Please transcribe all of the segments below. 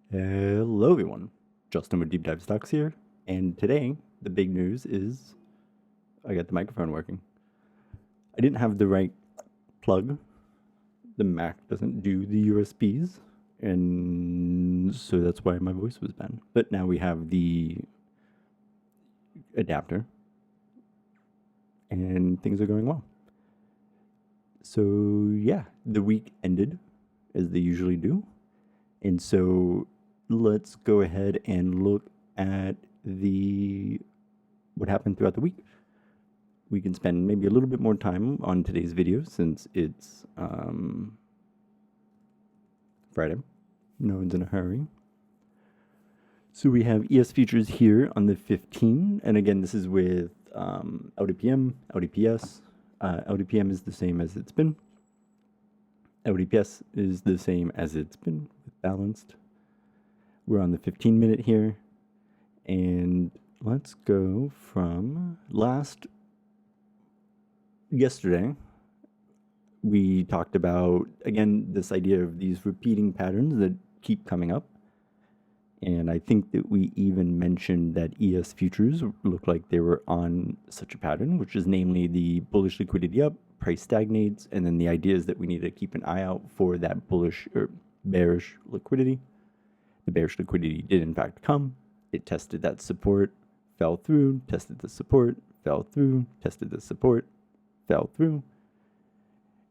Hello everyone, Justin with Deep Dive Stocks here, and today the big news is I got the microphone working. I didn't have the right plug. The Mac doesn't do the USBs, and so that's why my voice was bad. But now we have the adapter, and things are going well. So yeah, the week ended as they usually do, and so let's go ahead and look at what happened throughout the week. We can spend maybe a little bit more time on today's video since it's Friday. No one's in a hurry. So we have ES futures here on the 15, and again, this is with LDPM, LDPS. LDPM is the same as it's been. LDPS is the same as it's been, balanced. We're on the 15-minute here, and let's go from yesterday. We talked about, again, this idea of these repeating patterns that keep coming up. And I think that we even mentioned that ES futures looked like they were on such a pattern, which is namely the bullish liquidity up, price stagnates, and then the idea is that we need to keep an eye out for that bullish or bearish liquidity. The bearish liquidity did in fact come. It tested that support, fell through, tested the support, fell through, tested the support, fell through.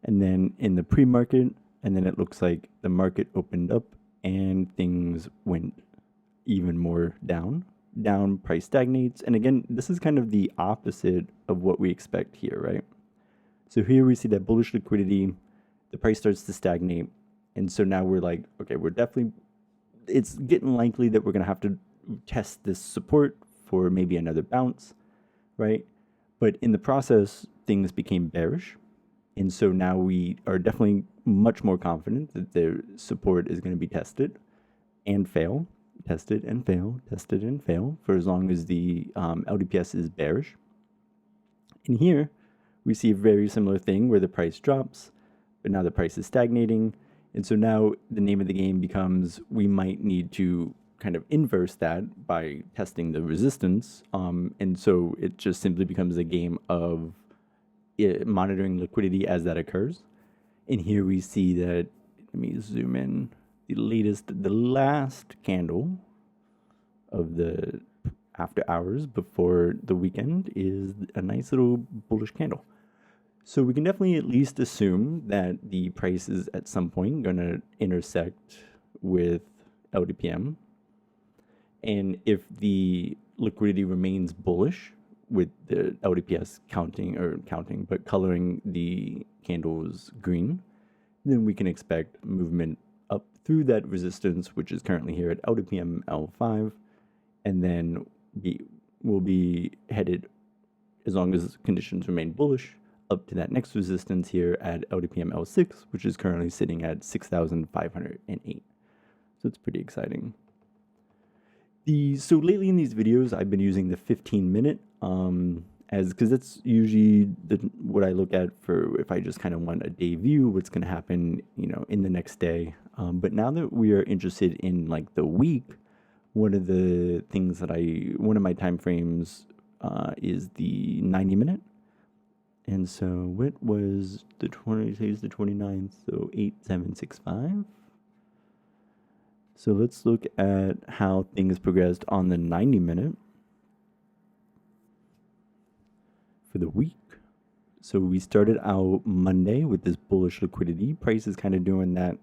And then in the pre-market, and then it looks like the market opened up and things went even more down, price stagnates. And again, this is kind of the opposite of what we expect here, right? So here we see that bullish liquidity, the price starts to stagnate. And so now we're like, okay, it's getting likely that we're going to have to test this support for maybe another bounce, right? But in the process, things became bearish. And so now we are definitely much more confident that the support is going to be tested and fail, tested and fail, tested and fail for as long as the LDPS is bearish. And here we see a very similar thing where the price drops, but now the price is stagnating. And so now the name of the game becomes we might need to kind of inverse that by testing the resistance. And so it just simply becomes a game of monitoring liquidity as that occurs. And here we see that, let me zoom in, the last candle of the after hours before the weekend is a nice little bullish candle. So we can definitely at least assume that the price is at some point going to intersect with LDPM. And if the liquidity remains bullish with the LDPS but coloring the candles green, then we can expect movement up through that resistance, which is currently here at LDPM L5, and then we'll be headed, as long as conditions remain bullish, up to that next resistance here at LDPM L6, which is currently sitting at 6,508. So it's pretty exciting. So lately in these videos, I've been using the 15-minute because that's usually what I look at for if I just kind of want a day view, what's going to happen, in the next day. But now that we are interested in like the week, one of my time frames is the 90-minute. And so what was the 29th, so 8765. So let's look at how things progressed on the 90-minute for the week. So we started out Monday with this bullish liquidity. Price is kind of doing that,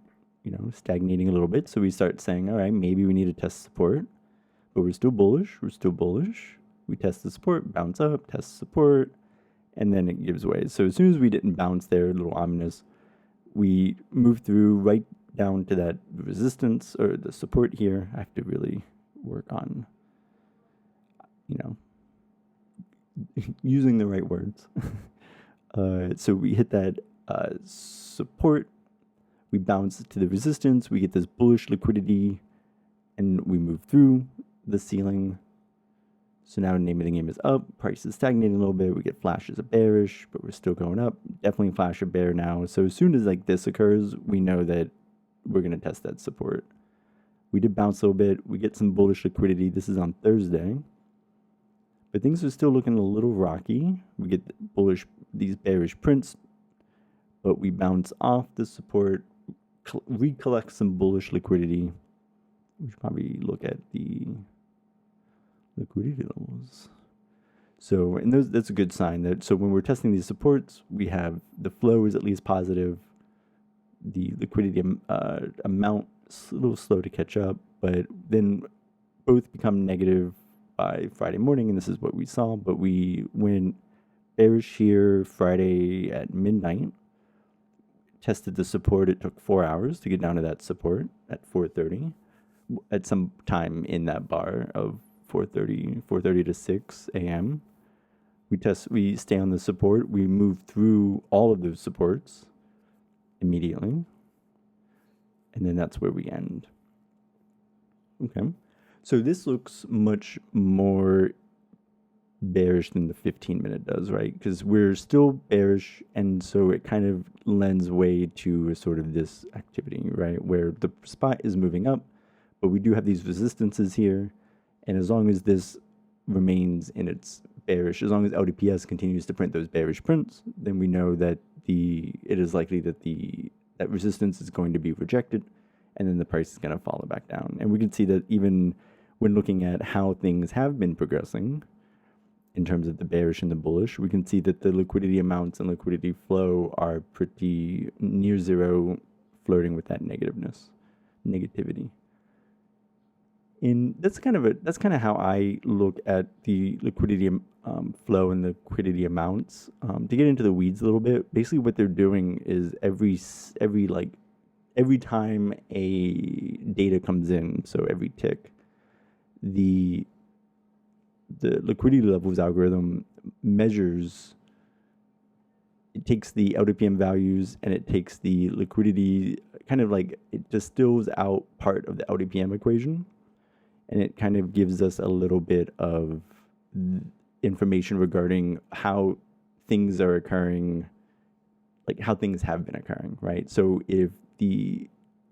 stagnating a little bit. So we start saying, all right, maybe we need to test support, but we're still bullish. We test the support, bounce up, test support, and then it gives way. So as soon as we didn't bounce there, a little ominous, we move through right down to that resistance or the support here. I have to really work on, using the right words. So we hit that support, we bounce to the resistance, we get this bullish liquidity, and we move through the ceiling. So now the name of the game is up, price is stagnating a little bit, we get flashes of bearish, but we're still going up, definitely flash of bear now. So as soon as like this occurs, we know that we're going to test that support. We did bounce a little bit. We get some bullish liquidity. This is on Thursday. But things are still looking a little rocky. We get bullish, these bearish prints, but we bounce off the support, recollect some bullish liquidity. We should probably look at the liquidity levels. So, and that's a good sign that, so when we're testing these supports, we have the flow is at least positive. The liquidity amount is a little slow to catch up, but then both become negative by Friday morning, and this is what we saw. But we went bearish here Friday at midnight, tested the support. It took 4 hours to get down to that support at 4:30, at some time in that bar of 4:30 to 6 a.m. We stay on the support. We move through all of those supports immediately, and then that's where we end. Okay, so this looks much more bearish than the 15-minute does, right? Because we're still bearish, and so it kind of lends way to a sort of this activity, right, where the spot is moving up, but we do have these resistances here, and as long as this remains in its bearish, as long as LDPS continues to print those bearish prints, then we know that it is likely that that resistance is going to be rejected, and then the price is going to follow back down. And we can see that even when looking at how things have been progressing in terms of the bearish and the bullish, we can see that the liquidity amounts and liquidity flow are pretty near zero, flirting with that negativity. And that's kind of how I look at the liquidity flow and liquidity amounts. To get into the weeds a little bit, basically what they're doing is every time a data comes in, so every tick, the liquidity levels algorithm measures. It takes the LDPM values and it takes the liquidity, kind of like it distills out part of the LDPM equation, and it kind of gives us a little bit of information regarding how things are occurring, like how things have been occurring, right? So if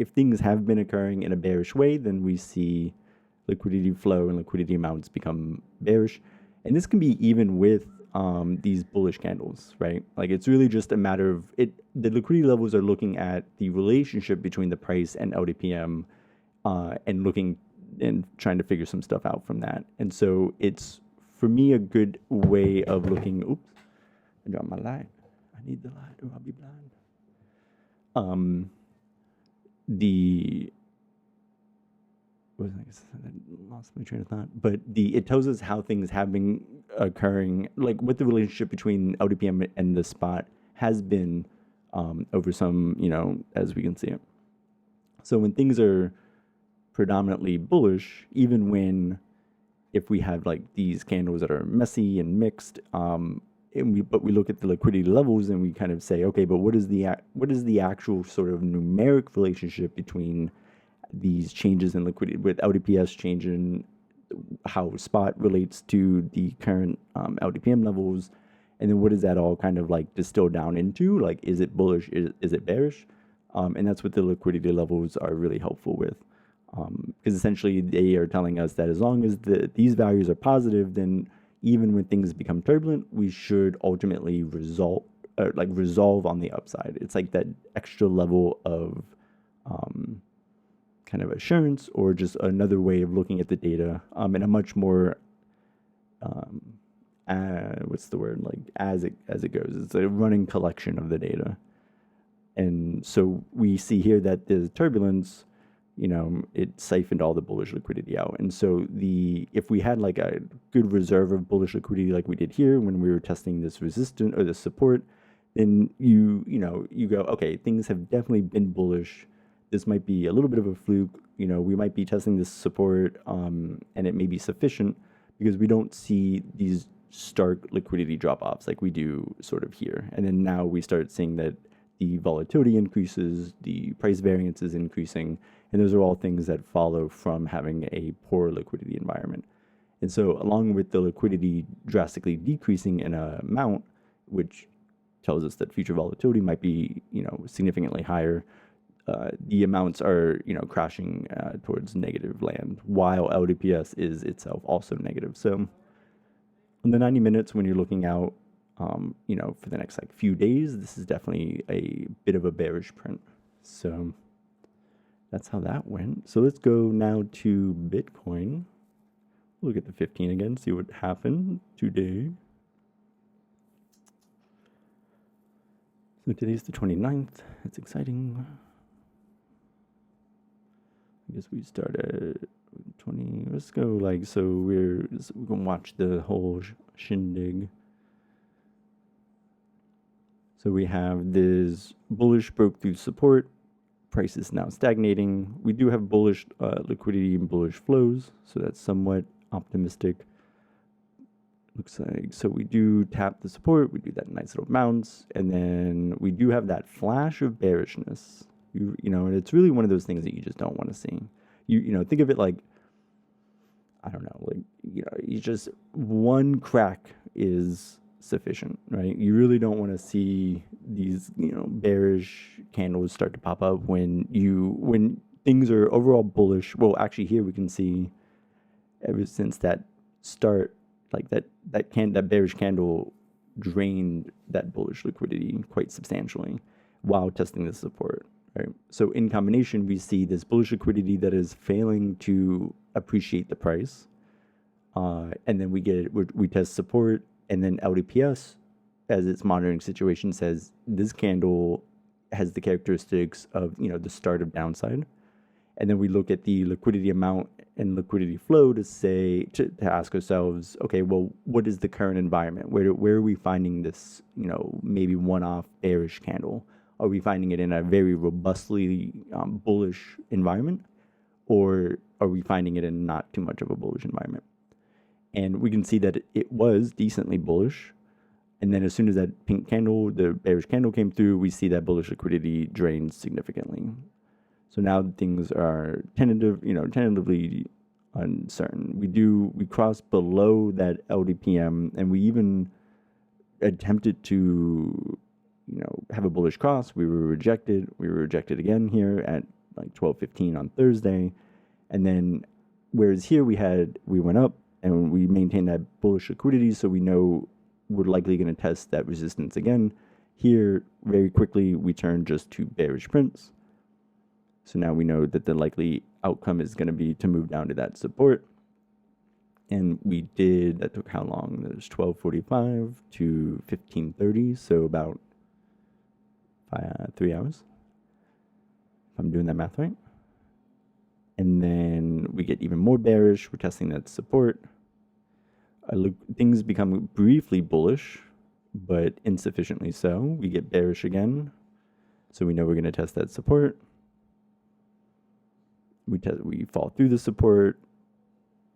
things have been occurring in a bearish way, then we see liquidity flow and liquidity amounts become bearish. And this can be even with these bullish candles, right? Like it's really just a matter of it. The liquidity levels are looking at the relationship between the price and LDPM, and looking and trying to figure some stuff out from that. And so it's, for me, a good way of looking. Oops, I dropped my light. I need the light or I'll be blind. I lost my train of thought. But it tells us how things have been occurring, like what the relationship between LDPM and the spot has been over some, as we can see it. So when things are predominantly bullish, even when, if we have like these candles that are messy and mixed, but we look at the liquidity levels and we kind of say, okay, but what is the actual sort of numeric relationship between these changes in liquidity, with LDPS changing how spot relates to the current LDPM levels, and then what does that all kind of like distill down into? Like, is it bullish? Is it bearish? And that's what the liquidity levels are really helpful with, because essentially they are telling us that as long as these values are positive, then even when things become turbulent, we should ultimately resolve on the upside. It's like that extra level of kind of assurance, or just another way of looking at the data in a much more what's the word, like as it goes. It's a running collection of the data. And so we see here that the turbulence, it siphoned all the bullish liquidity out. And so if we had like a good reserve of bullish liquidity like we did here when we were testing this resistance or the support, then you go, okay, things have definitely been bullish. This might be a little bit of a fluke. We might be testing this support, and it may be sufficient because we don't see these stark liquidity drop-offs like we do sort of here. And then now we start seeing that the volatility increases, the price variance is increasing, and those are all things that follow from having a poor liquidity environment. And so along with the liquidity drastically decreasing in amount, which tells us that future volatility might be, significantly higher, the amounts are, crashing towards negative land, while LDPS is itself also negative. So in the 90 minutes, when you're looking out, for the next like few days, this is definitely a bit of a bearish print. So that's how that went. So let's go now to Bitcoin. Look at the 15 again, see what happened today. So today's the 29th. It's exciting. I guess we start at 20. Let's go like, so we're going to watch the whole shindig. So we have this bullish broke through support. Price is now stagnating. We do have bullish liquidity and bullish flows, so that's somewhat optimistic. Looks like, so we do tap the support, we do that nice little bounce, and then we do have that flash of bearishness. And it's really one of those things that you just don't want to see. Think of it like, I don't know, like, you just one crack is sufficient, right? You really don't want to see these, bearish candles start to pop up when things are overall bullish. Well, actually here we can see ever since that start, like that bearish candle drained that bullish liquidity quite substantially while testing the support, right? So in combination, we see this bullish liquidity that is failing to appreciate the price, and then we test support, and then LDPS, as its monitoring situation, says this candle has the characteristics of the start of downside. And then we look at the liquidity amount and liquidity flow to ask ourselves, okay, well, what is the current environment? Where are we finding this, maybe one-off bearish candle? Are we finding it in a very robustly bullish environment, or are we finding it in not too much of a bullish environment? And we can see that it was decently bullish. And then as soon as that pink candle, the bearish candle came through, we see that bullish liquidity drained significantly. So now things are tentatively uncertain. We crossed below that LDPM, and we even attempted to, have a bullish cross. We were rejected. We were rejected again here at like 12:15 on Thursday. And then, whereas here we went up and we maintained that bullish liquidity, so we know we're likely going to test that resistance again. Here, very quickly, we turned just to bearish prints. So now we know that the likely outcome is going to be to move down to that support. And we did, that took how long? That was 12:45 to 15:30, so about 3 hours, if I'm doing that math right. And then we get even more bearish. We're testing that support. Things become briefly bullish, but insufficiently so. We get bearish again. So we know we're going to test that support. We fall through the support.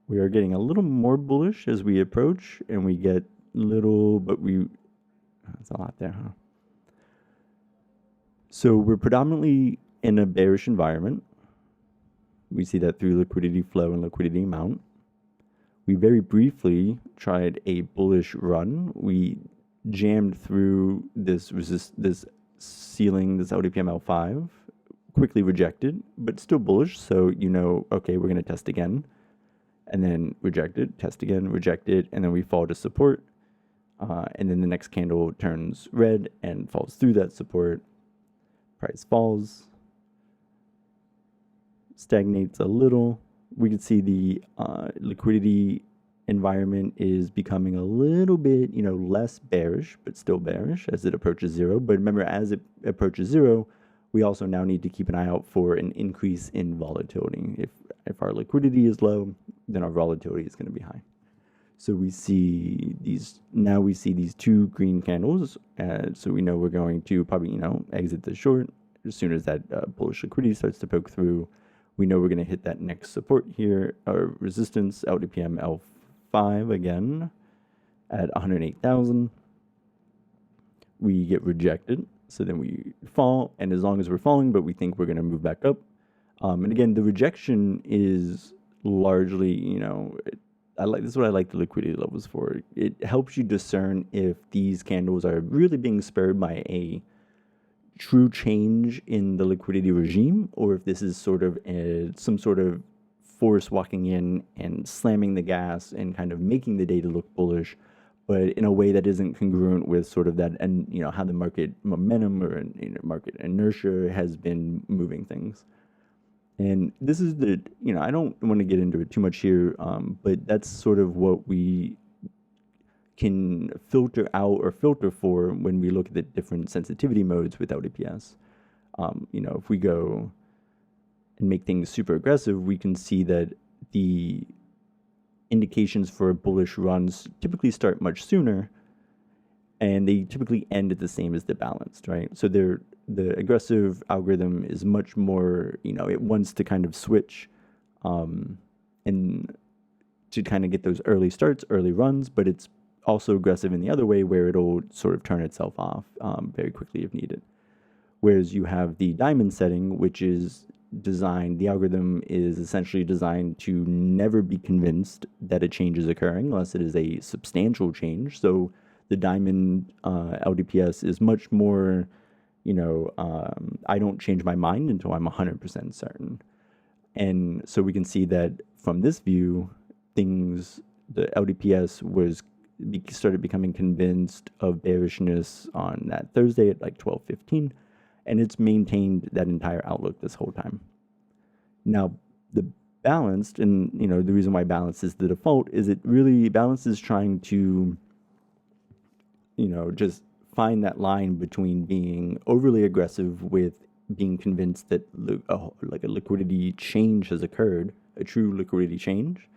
We are getting a little more bullish as we approach, and we get little, but that's a lot there, huh? So we're predominantly in a bearish environment. We see that through liquidity flow and liquidity amount. We very briefly tried a bullish run. We jammed through this ceiling, this LDPM L5, quickly rejected, but still bullish. So, okay, we're going to test again, and then rejected, test again, rejected, and then we fall to support. And then the next candle turns red and falls through that support. Price falls, stagnates a little. We can see the liquidity environment is becoming a little bit, less bearish, but still bearish as it approaches zero. But remember, as it approaches zero, we also now need to keep an eye out for an increase in volatility. If our liquidity is low, then our volatility is going to be high. So we see these two green candles. So we know we're going to probably, exit the short as soon as that bullish liquidity starts to poke through. We know we're going to hit that next support here, or resistance, LDPM L5 again at 108,000. We get rejected, so then we fall, and as long as we're falling, but we think we're going to move back up. And again, the rejection is largely, this is what I like the liquidity levels for. It helps you discern if these candles are really being spurred by a true change in the liquidity regime, or if this is sort of some sort of force walking in and slamming the gas and kind of making the data look bullish, but in a way that isn't congruent with sort of that, and how the market momentum or market inertia has been moving things. And this is the, I don't want to get into it too much here, but that's sort of what we can filter out or filter for when we look at the different sensitivity modes with LDPS. If we go and make things super aggressive, we can see that the indications for bullish runs typically start much sooner, and they typically end at the same as the balanced, right? So the aggressive algorithm is much more, it wants to kind of switch and to kind of get those early starts, early runs, but it's also aggressive in the other way, where it'll sort of turn itself off very quickly if needed. Whereas you have the diamond setting, which is designed, the algorithm is essentially designed to never be convinced that a change is occurring unless it is a substantial change. So the diamond LDPS is much more, I don't change my mind until I'm 100% certain. And so we can see that from this view, the LDPS started becoming convinced of bearishness on that Thursday at like 12:15, and it's maintained that entire outlook this whole time. Now, the balanced, and the reason why balanced is the default, is it really, balanced is trying to, just find that line between being overly aggressive with being convinced that like a liquidity change has occurred, a true liquidity change,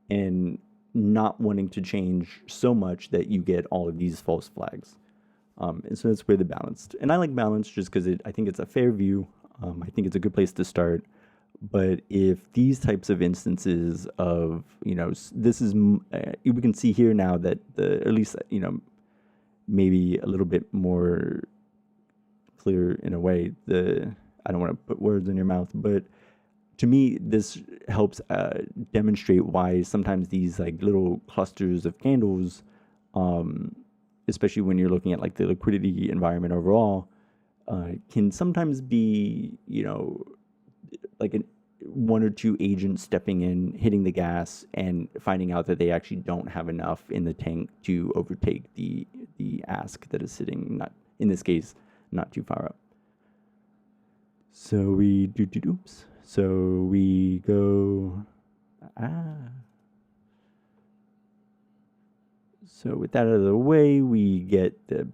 and not wanting to change so much that you get all of these false flags. And so that's where the balanced. And I like balanced just because I think it's a fair view. I think it's a good place to start. But if these types of instances of, this is, we can see here now that at least, maybe a little bit more clear in a way, I don't want to put words in your mouth, but to me, this helps demonstrate why sometimes these like little clusters of candles, especially when you're looking at like the liquidity environment overall, can sometimes be, like one or two agents stepping in, hitting the gas, and finding out that they actually don't have enough in the tank to overtake the ask that is sitting, not in this case, not too far up. So we oops. So we go, So with that out of the way, we get the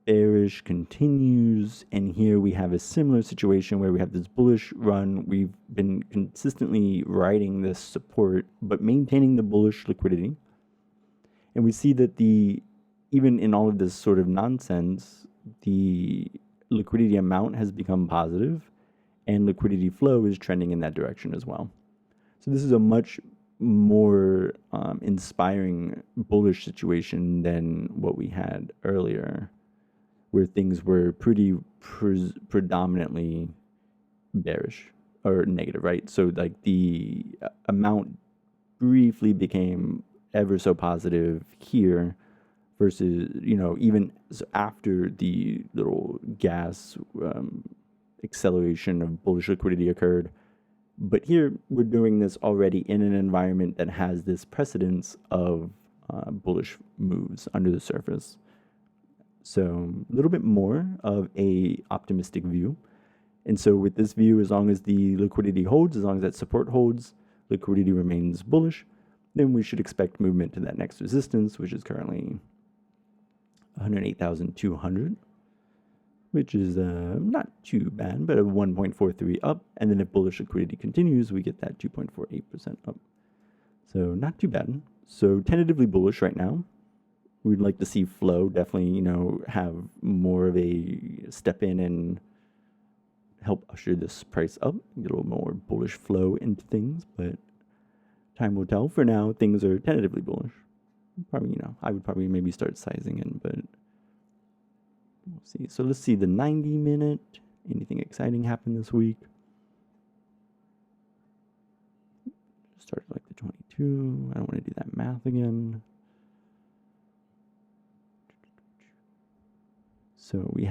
bearish continues, and here we have a similar situation where we have this bullish run. We've been consistently riding this support, but maintaining the bullish liquidity. And we see that even in all of this sort of nonsense, the liquidity amount has become positive, and liquidity flow is trending in that direction as well. So this is a much more inspiring bullish situation than what we had earlier, where things were pretty predominantly bearish or negative, right? So like the amount briefly became ever so positive here versus, even after the little gas acceleration of bullish liquidity occurred. But here we're doing this already in an environment that has this precedence of bullish moves under the surface. So a little bit more of a optimistic view. And so with this view, as long as the liquidity holds, as long as that support holds, liquidity remains bullish, then we should expect movement to that next resistance, which is currently 108,200. Which is not too bad, but a 1.43 up. And then if bullish liquidity continues, we get that 2.48% up. So not too bad. So tentatively bullish right now. We'd like to see flow definitely, have more of a step in and help usher this price up, get a little more bullish flow into things, but time will tell. For now, things are tentatively bullish. Probably, I would probably maybe start sizing in, but we'll see. So let's see the 90-minute. Anything exciting happened this week? Started like the 22. I don't want to do that math again. So we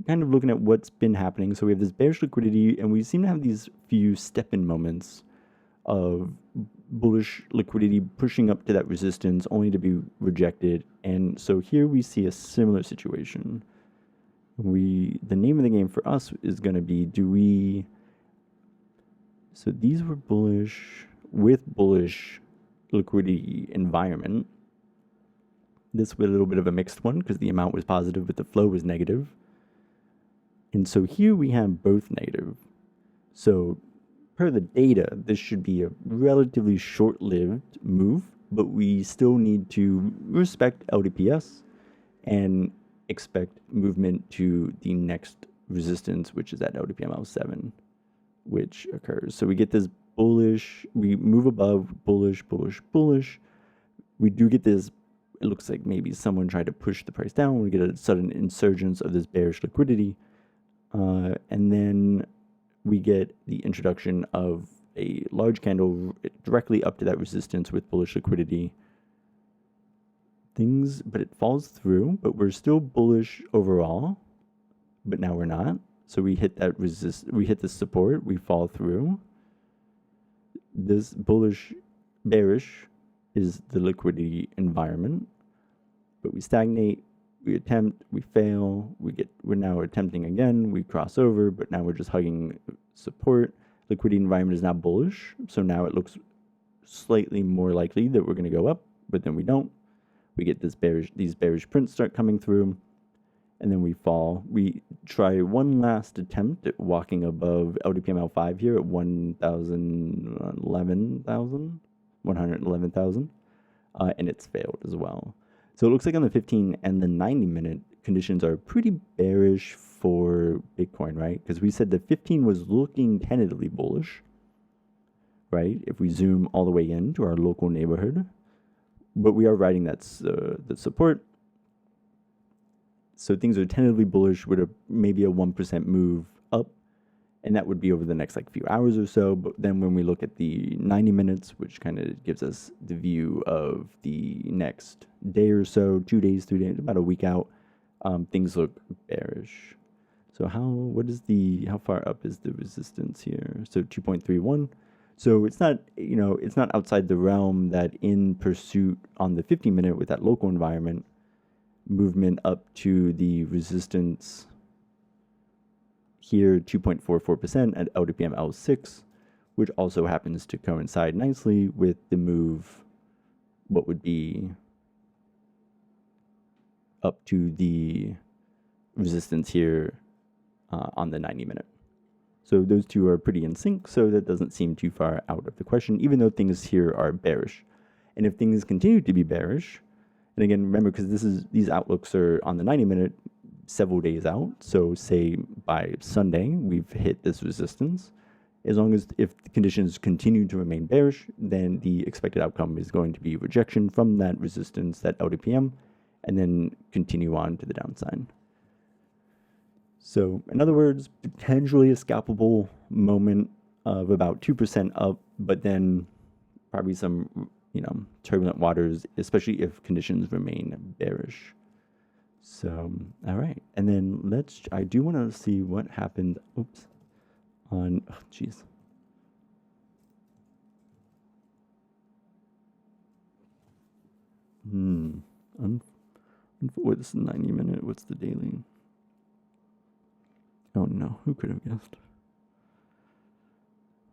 kind of looking at what's been happening. So we have this bearish liquidity, and we seem to have these few step-in moments of bullish liquidity pushing up to that resistance only to be rejected. And so here we see a similar situation. The name of the game for us is going to be, so these were bullish with bullish liquidity environment. This was a little bit of a mixed one because the amount was positive, but the flow was negative. And so here we have both negative. So per the data, this should be a relatively short-lived move, but we still need to respect LDPS and expect movement to the next resistance, which is at LDPML7, which occurs. So we get this bullish, we move above bullish, bullish, bullish. We do get this, it looks like maybe someone tried to push the price down. We get a sudden insurgence of this bearish liquidity. And then we get the introduction of a large candle directly up to that resistance with bullish liquidity. But it falls through, but we're still bullish overall, but now we're not. So we hit that we hit the support, we fall through. This bearish is the liquidity environment, but we stagnate, we attempt, we fail, we're now attempting again, we cross over, but now we're just hugging support. Liquidity environment is now bullish, so now it looks slightly more likely that we're going to go up, but then we don't. We get these bearish prints start coming through, and then we fall. We try one last attempt at walking above LDPML5 here at 111,000, and it's failed as well. So it looks like on the 15 and the 90-minute conditions are pretty bearish for Bitcoin, right? Because we said the 15 was looking tentatively bullish, right? If we zoom all the way into our local neighborhood, but we are riding that support. So things are tentatively bullish with maybe a 1% move up, and that would be over the next few hours or so. But then when we look at the 90 minutes, which kind of gives us the view of the next day or so, 2 days, 3 days, about a week out, things look bearish. So how far up is the resistance here? So 2.31. So it's not, it's not outside the realm that in pursuit on the 15-minute with that local environment, movement up to the resistance here, 2.44% at LDPM L6, which also happens to coincide nicely with the move, what would be up to the resistance here on the 90-minute. So those two are pretty in sync, so that doesn't seem too far out of the question, even though things here are bearish. And if things continue to be bearish, and again, remember, because these outlooks are on the 90-minute several days out, so say by Sunday, we've hit this resistance. As long as if the conditions continue to remain bearish, then the expected outcome is going to be rejection from that resistance, that LDPM, and then continue on to the downside. So in other words, potentially a scalpable moment of about 2% up, but then probably some, turbulent waters, especially if conditions remain bearish. So, all right. And then I do want to see what happened, what's the 90-minute? What's the daily? Oh no, who could have guessed?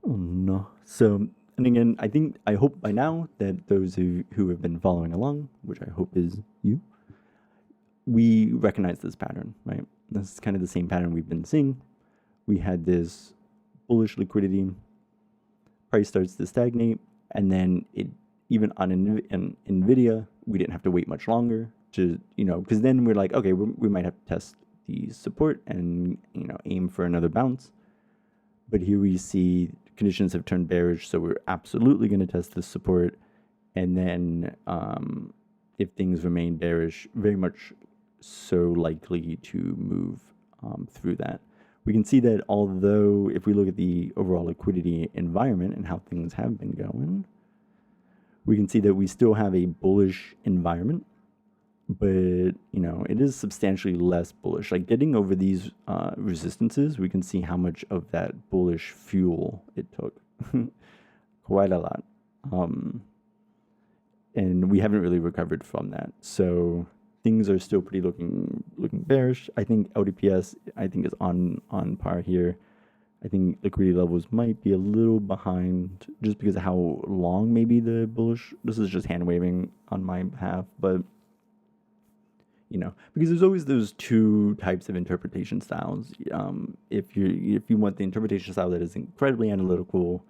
Oh no. So, and again, I hope by now that those who have been following along, which I hope is you, we recognize this pattern, right? This is kind of the same pattern we've been seeing. We had this bullish liquidity, price starts to stagnate, and then even on NVIDIA, we didn't have to wait much longer to, because then we're like, okay, we might have to test the support and, aim for another bounce. But here we see conditions have turned bearish, so we're absolutely going to test the support. And then if things remain bearish, very much so likely to move through that. We can see that although if we look at the overall liquidity environment and how things have been going, we can see that we still have a bullish environment, but it is substantially less bullish. Like getting over these resistances, we can see how much of that bullish fuel it took. Quite a lot. And we haven't really recovered from that. So things are still pretty looking bearish. I think LDPS is on par here. I think liquidity levels might be a little behind just because of how long maybe the bullish. This is just hand waving on my behalf, but because there's always those two types of interpretation styles. If you want the interpretation style that is incredibly analytical,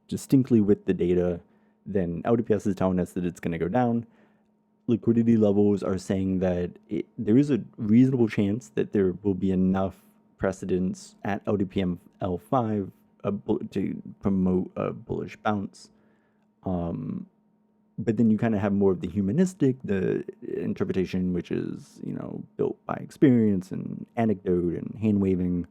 distinctly with the data, then LDPS is telling us that it's going to go down. Liquidity levels are saying that there is a reasonable chance that there will be enough precedence at LDPM L5 to promote a bullish bounce. But then you kind of have more of the humanistic, the interpretation, which is, built by experience and anecdote and hand waving.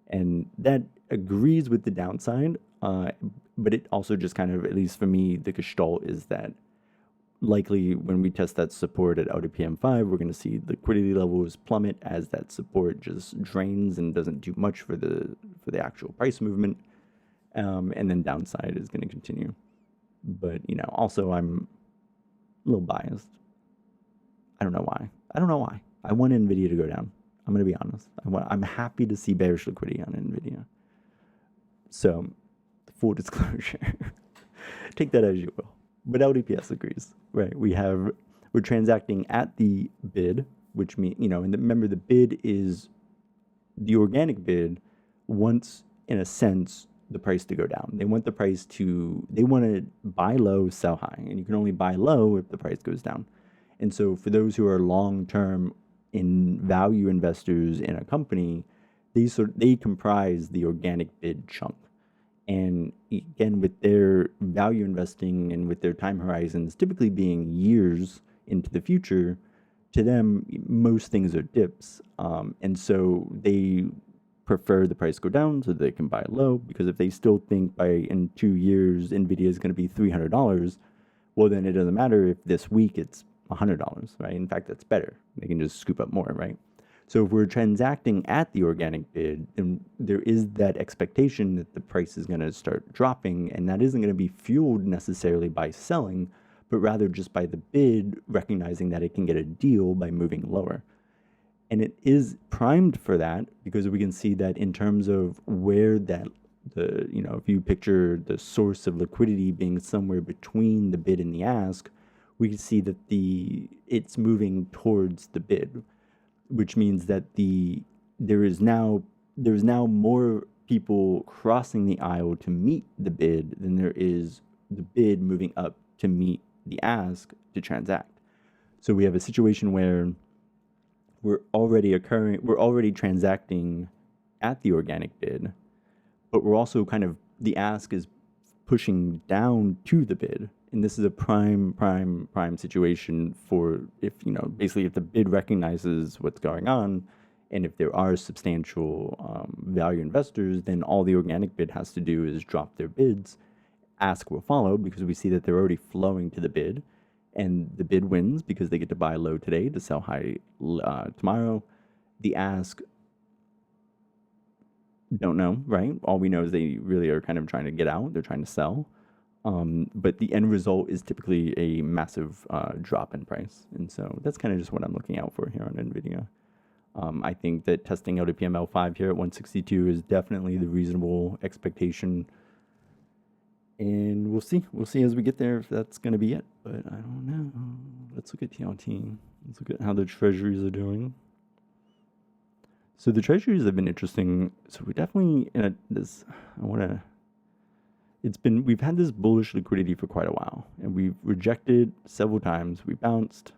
And that agrees with the downside. But it also just kind of, at least for me, the gestalt is that likely when we test that support at LDPM 5, we're going to see liquidity levels plummet as that support just drains and doesn't do much for the actual price movement. And then downside is going to continue. But, also I'm a little biased. I don't know why. I want NVIDIA to go down. I'm going to be honest. I'm happy to see bearish liquidity on NVIDIA. So, full disclosure, take that as you will. But LDPS agrees, right? We're transacting at the bid, which means, and remember the bid is the organic bid wants, in a sense, the price to go down. They want to buy low, sell high, and you can only buy low if the price goes down. And so for those who are long-term in value investors in a company, they comprise the organic bid chunk. And again, with their value investing and with their time horizons typically being years into the future, to them, most things are dips. And so they prefer the price go down so they can buy low, because if they still think in 2 years NVIDIA is going to be $300, well, then it doesn't matter if this week it's $100, right? In fact, that's better. They can just scoop up more, right? So if we're transacting at the organic bid, then there is that expectation that the price is going to start dropping, and that isn't going to be fueled necessarily by selling, but rather just by the bid recognizing that it can get a deal by moving lower. And it is primed for that because we can see that in terms of where if you picture the source of liquidity being somewhere between the bid and the ask, we can see that it's moving towards the bid, which means that there is now more people crossing the aisle to meet the bid than there is the bid moving up to meet the ask to transact. So we have a situation where we're already transacting at the organic bid, but we're also the ask is pushing down to the bid. And this is a prime situation for basically if the bid recognizes what's going on, and if there are substantial value investors, then all the organic bid has to do is drop their bids. Ask will follow because we see that they're already flowing to the bid, and the bid wins because they get to buy low today to sell high tomorrow. The ask, don't know, right? All we know is they really are kind of trying to get out. They're trying to sell. But the end result is typically a massive drop in price. And so that's kind of just what I'm looking out for here on NVIDIA. I think that testing LDPM L5 here at 162 is definitely the reasonable expectation. And we'll see as we get there if that's going to be it. But I don't know. Let's look at TLT. Let's look at how the treasuries are doing. So the treasuries have been interesting. So we definitely, we've had this bullish liquidity for quite a while, and we've rejected several times. We bounced,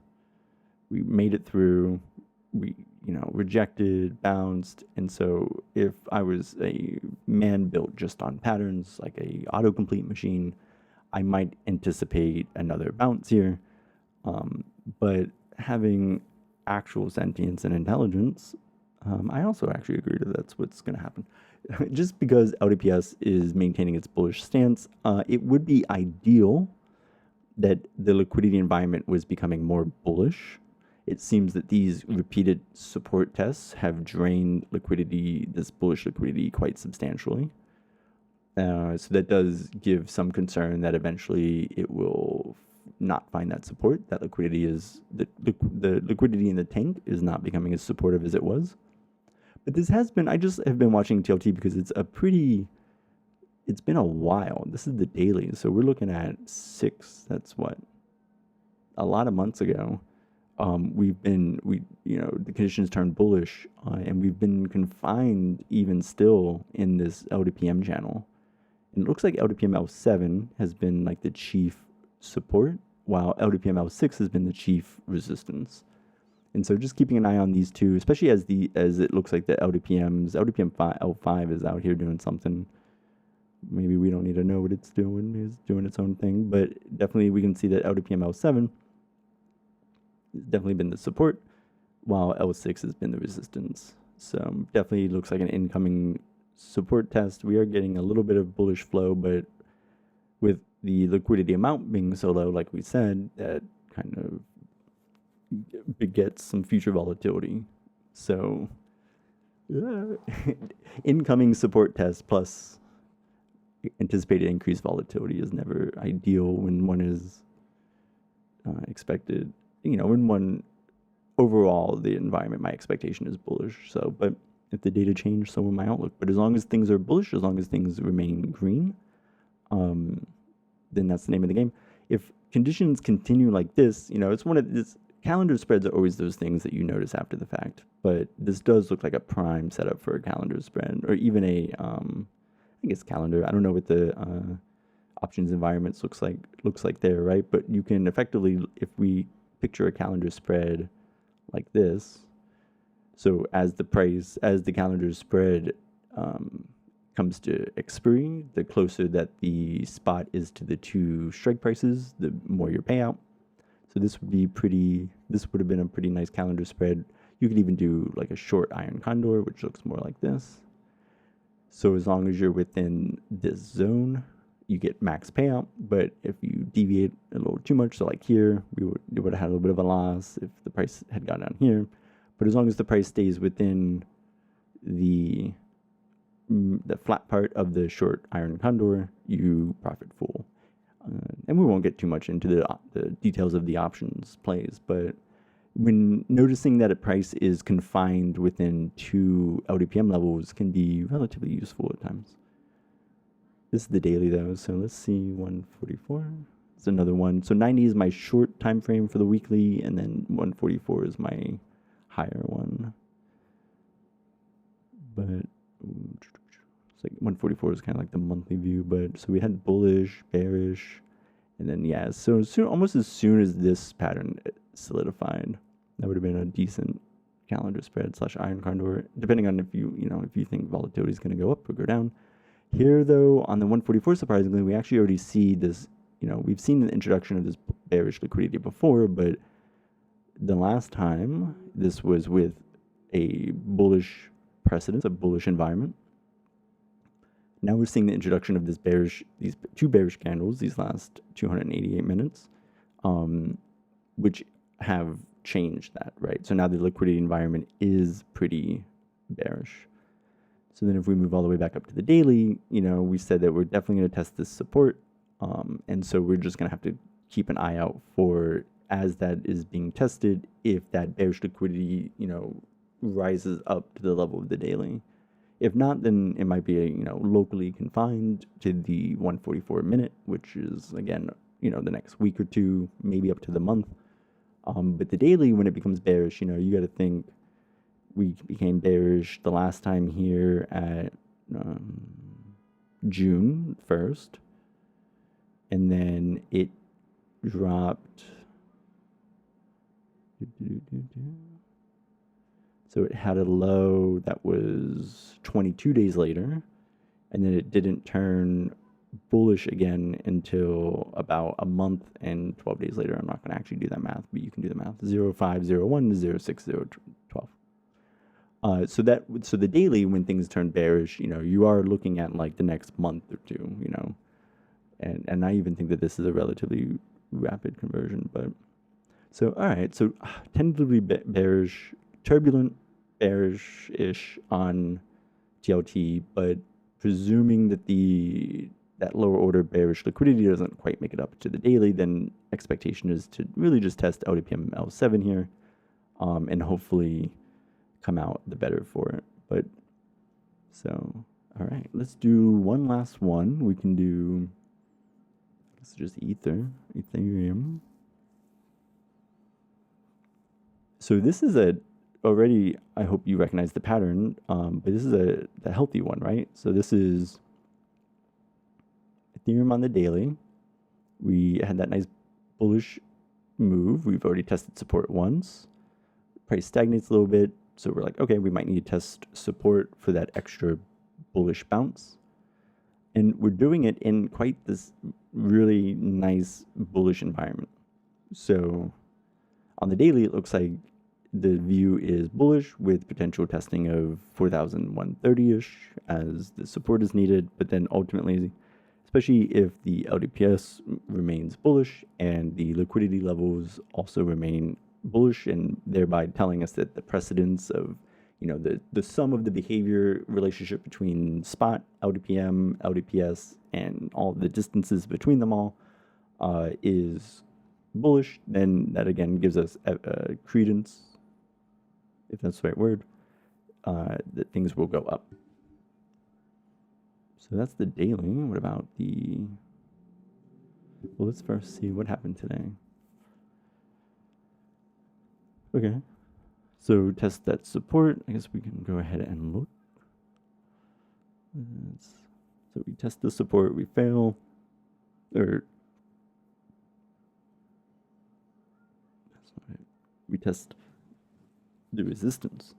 we made it through, we rejected, bounced. And so if I was a man built just on patterns, like a autocomplete machine, I might anticipate another bounce here. But having actual sentience and intelligence, I also actually agree that that's what's going to happen. Just because LDPS is maintaining its bullish stance, it would be ideal that the liquidity environment was becoming more bullish, it seems that these repeated support tests have drained liquidity, this bullish liquidity, quite substantially. So that does give some concern that eventually it will not find that support. That liquidity is the liquidity in the tank is not becoming as supportive as it was. But this has been, I just have been watching TLT because it's been a while. This is the daily, so we're looking at 6. That's what, a lot of months ago. The conditions turned bullish, and we've been confined even still in this LDPM channel. And it looks like LDPM L7 has been like the chief support, while LDPM L6 has been the chief resistance. And so just keeping an eye on these two, especially as it looks like the LDPM L5 is out here doing something. Maybe we don't need to know what it's doing. It's doing its own thing, but definitely we can see that LDPM L7 has definitely been the support, while L6 has been the resistance. So definitely looks like an incoming support test. We are getting a little bit of bullish flow, but with the liquidity amount being so low, like we said, that kind of begets some future volatility. So incoming support test plus anticipated increased volatility is never ideal when one is expected. When one overall the environment, my expectation is bullish. So, but if the data change, so will my outlook. But as long as things are bullish, as long as things remain green, then that's the name of the game. If conditions continue like this, it's one of this. Calendar spreads are always those things that you notice after the fact, but this does look like a prime setup for a calendar spread, or even a, I guess calendar. I don't know what the options environments looks like there, right? But you can effectively, if we picture a calendar spread like this, so as the calendar spread comes to expiry, the closer that the spot is to the two strike prices, the more your payout. So this would have been a pretty nice calendar spread. You could even do like a short iron condor, which looks more like this. So as long as you're within this zone, you get max payout. But if you deviate a little too much, so like here, we would have had a little bit of a loss if the price had gone down here. But as long as the price stays within the flat part of the short iron condor, you profit full. And we won't get too much into the details of the options plays, but when noticing that a price is confined within 2 LDPM levels can be relatively useful at times. This is the daily though, so let's see 144. It's another one. So 90 is my short time frame for the weekly, and then 144 is my higher one. But it's like 144 is kind of like the monthly view, but so we had bullish, bearish, and then so almost as soon as this pattern solidified, that would have been a decent calendar spread / iron condor, depending on if you think volatility is going to go up or go down. Here though, on the 144, surprisingly, we actually already see this. We've seen the introduction of this bearish liquidity before, but the last time this was with a bullish precedence, a bullish environment. Now we're seeing the introduction of these 2 bearish candles, these last 288 minutes, which have changed that, right? So now the liquidity environment is pretty bearish. So then if we move all the way back up to the daily, we said that we're definitely going to test this support. And so we're just going to have to keep an eye out for, as that is being tested, if that bearish liquidity, rises up to the level of the daily. If not, then it might be locally confined to the 144 minute, which is again, the next week or two, maybe up to the month. But the daily, when it becomes bearish, you got to think we became bearish the last time here at June 1st, and then it dropped. So it had a low that was 22 days later, and then it didn't turn bullish again until about a month and 12 days later. I'm not going to actually do that math, but you can do the math. 0501 to 06012. So the daily, when things turn bearish, you are looking at like the next month or two, and I even think that this is a relatively rapid conversion, but So, all right, so tentatively bearish, turbulent bearish-ish on TLT, but presuming that that lower order bearish liquidity doesn't quite make it up to the daily, then expectation is to really just test LDPM L7 here, and hopefully come out the better for it. But so, all right, let's do one last one. We can do, let's just Ethereum. So this is already, I hope you recognize the pattern, but this is the healthy one, right? So this is Ethereum on the daily. We had that nice bullish move. We've already tested support once. Price stagnates a little bit. So we're like, okay, we might need to test support for that extra bullish bounce. And we're doing it in quite this really nice bullish environment. So on the daily, it looks like the view is bullish with potential testing of 4,130-ish as the support is needed. But then ultimately, especially if the LDPS remains bullish and the liquidity levels also remain bullish, and thereby telling us that the precedence of, you know, the sum of the behavior relationship between spot, LDPM, LDPS, and all the distances between them all is bullish, then that again gives us credence, if that's the right word, that things will go up. So that's the daily. What about well, let's first see what happened today. Okay, so test that support. I guess we can go ahead and look. So we test the support, we fail, or that's not it. We test the resistance.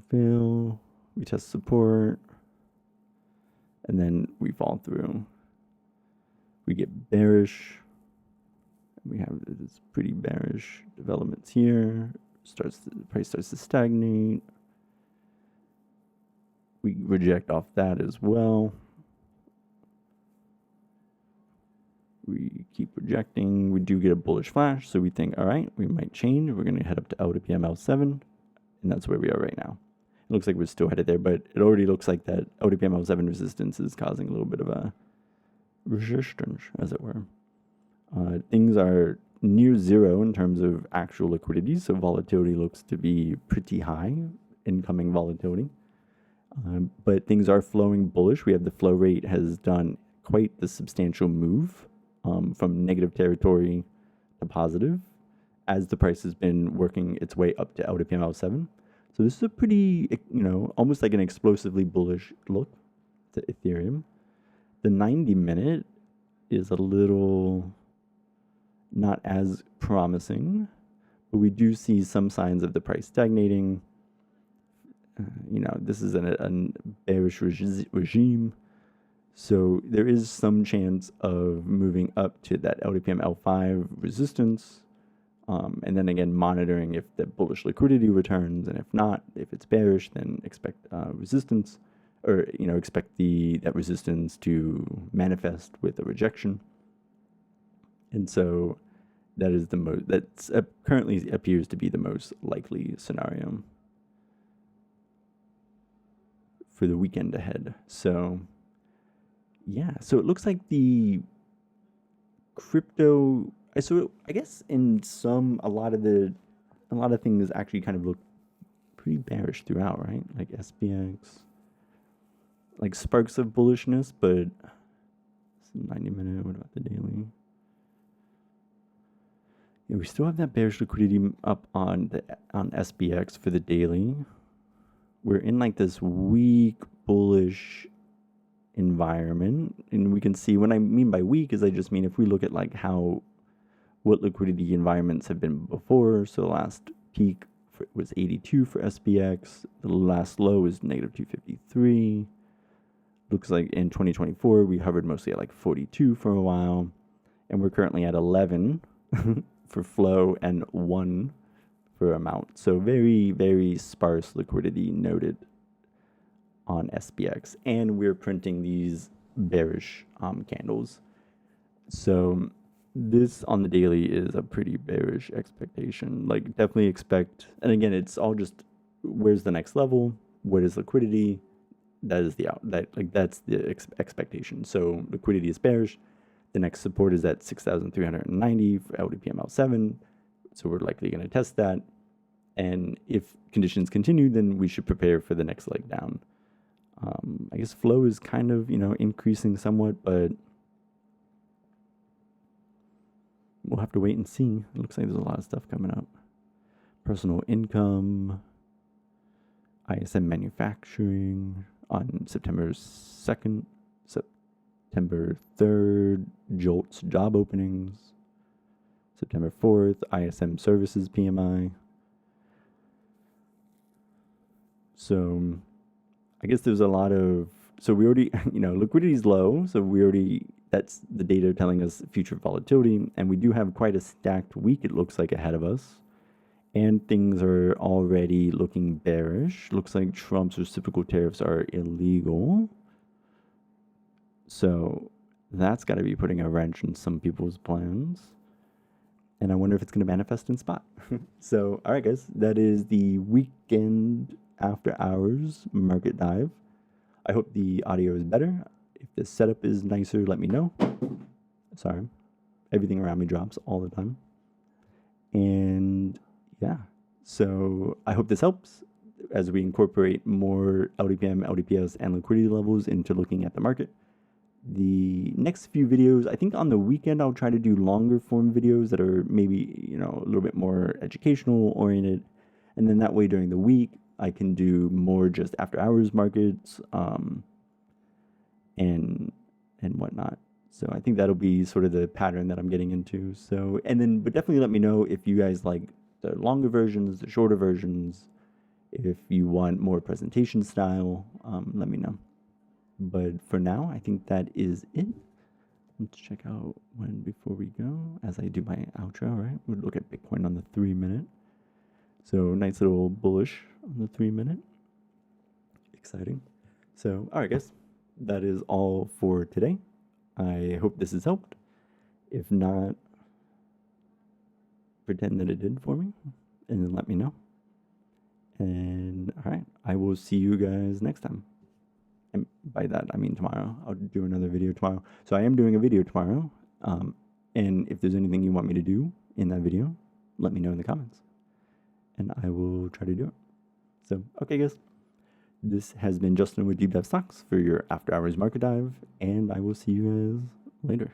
Fail, we test support, and then we fall through. We get bearish. We have this pretty bearish developments here. The price starts to stagnate. We reject off that as well. We keep rejecting. We do get a bullish flash, so we think, all right, we might change. We're going to head up to LDPM L7, and that's where we are right now. It looks like we're still headed there, but it already looks like that LDPM L7 resistance is causing a little bit of a resistance, as it were. Things are near zero in terms of actual liquidity, so volatility looks to be pretty high, incoming volatility. But things are flowing bullish. We have the flow rate has done quite the substantial move from negative territory to positive as the price has been working its way up to LDPM L7. So this is a pretty, you know, almost like an explosively bullish look to Ethereum. The 90-minute is a little not as promising, but we do see some signs of the price stagnating. You know, this is a bearish regime, so there is some chance of moving up to that LDPM L5 resistance, and then again monitoring if the bullish liquidity returns, and if not, if it's bearish, then expect resistance, or you know, expect that resistance to manifest with a rejection. And so that is that's currently appears to be the most likely scenario for the weekend ahead. So yeah, so it looks like the crypto, so I guess in a lot of things actually kind of look pretty bearish throughout, right? Like SPX, like sparks of bullishness, but 90-minute, what about the daily? Yeah, we still have that bearish liquidity up on SPX for the daily. We're in like this weak bullish environment, and we can see, what I mean by weak is I just mean if we look at like what liquidity environments have been before. So the last peak was 82 for SPX. The last low was negative 253. Looks like in 2024 we hovered mostly at like 42 for a while, and we're currently at 11 for flow and 1 for amount. So very, very sparse liquidity noted on SPX, and we're printing these bearish candles. So this on the daily is a pretty bearish expectation. Like definitely expect, and again, it's all just where's the next level, what is liquidity, that is the that's the expectation. So liquidity is bearish. The next support is at 6,390 for LDPM L7. So we're likely going to test that. And if conditions continue, then we should prepare for the next leg down. I guess flow is kind of, increasing somewhat, but we'll have to wait and see. It looks like there's a lot of stuff coming up. Personal income, ISM manufacturing on September 2nd, September 3rd, JOLTS job openings, September 4th, ISM services PMI. So I guess there's a lot of, so we already, liquidity is low. So that's the data telling us future volatility. And we do have quite a stacked week, it looks like, ahead of us. And things are already looking bearish. Looks like Trump's reciprocal tariffs are illegal. So that's got to be putting a wrench in some people's plans. And I wonder if it's going to manifest in spot. So, all right, guys, that is the weekend after hours market dive. I hope the audio is better. If the setup is nicer, let me know. Sorry, everything around me drops all the time. And yeah, so I hope this helps as we incorporate more LDPM, LDPS, and liquidity levels into looking at the market. The next few videos, I think on the weekend, I'll try to do longer form videos that are maybe, a little bit more educational oriented. And then that way during the week, I can do more just after hours markets, and whatnot. So I think that'll be sort of the pattern that I'm getting into. So, but definitely let me know if you guys like the longer versions, the shorter versions. If you want more presentation style, let me know. But for now, I think that is it. Let's check out when before we go, as I do my outro, right? We'll look at Bitcoin on the 3 minute. So nice little bullish on the 3 minute. Exciting. So, all right, guys, that is all for today. I hope this has helped. If not, pretend that it did for me and then let me know. And all right, I will see you guys next time. And by that, I mean tomorrow. I'll do another video tomorrow. So I am doing a video tomorrow. And if there's anything you want me to do in that video, let me know in the comments. And I will try to do it. So, okay, guys. This has been Justin with Deep Dive Stocks for your After Hours Market Dive. And I will see you guys later.